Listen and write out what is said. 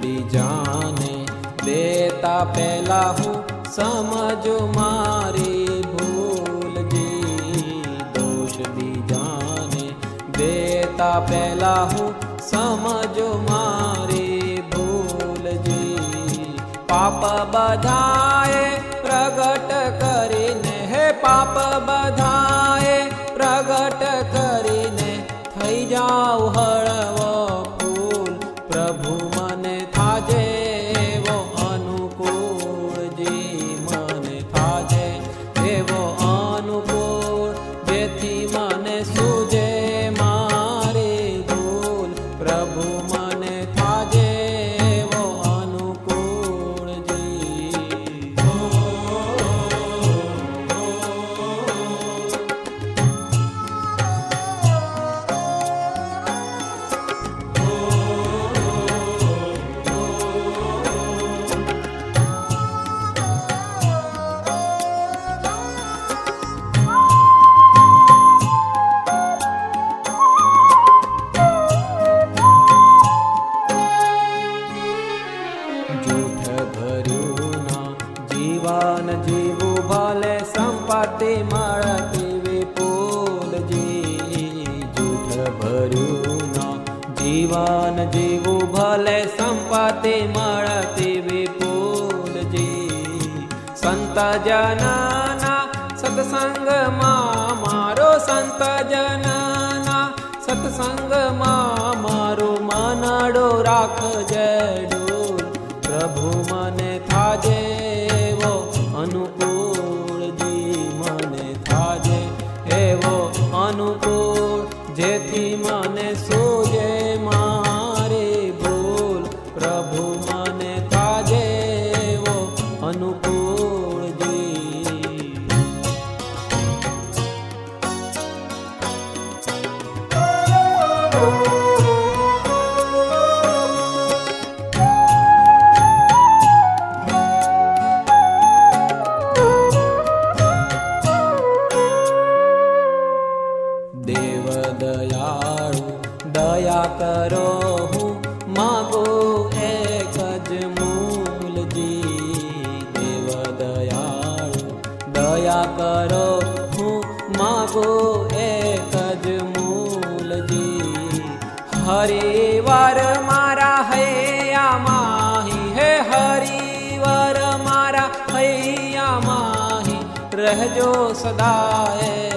બીજાને દેતા પહેલા હું સમજો મારી ભૂલજી। દોષ બીજાને દેતા પહેલા હું સમજો મારી ભૂલજી। પાપ બધાએ પ્રગટ કરીને, હે પાપ બધાએ પ્રગટ કરીને થઈ જાવ હળવો ફૂલ। પ્રભુ મને થાજે એવો અનુકૂળજી, મને થાજે એવો અનુકૂળ, જેથી મને સૂજે મારી ભૂલ। પ્રભુ મને થાજે એવો અનુકૂળજી। જીવન જીવું ભલે સંપત્તિ મળતી વિપુલજી। જૂઠ ભર્યું ના જીવન જીવું ભલે સંપત્તિ મળતી વિપુલજી। સંત જનના સત્સંગમાં મારો, સંત જનના સત્સંગમાં મારું મનડો રાખજે ડોલ। પ્રભુ મને થાજે એવો અનુકૂળજી, મને થાજે એવો અનુકૂળ, જેથી મને સૂજે મારી ભૂલ। પ્રભુ મને થાજે એવો અનુકૂળજી। દેવ દયાળુ દયા કરો, હું માગું એક જ મૂલજી। દેવ દયાળુ દયા કરો, હું માગું એક જ મૂલજી। હરિવાર મારા હૈયા માહી, હે હરિવાર મારા હૈયા માહી, રહેજો સદાય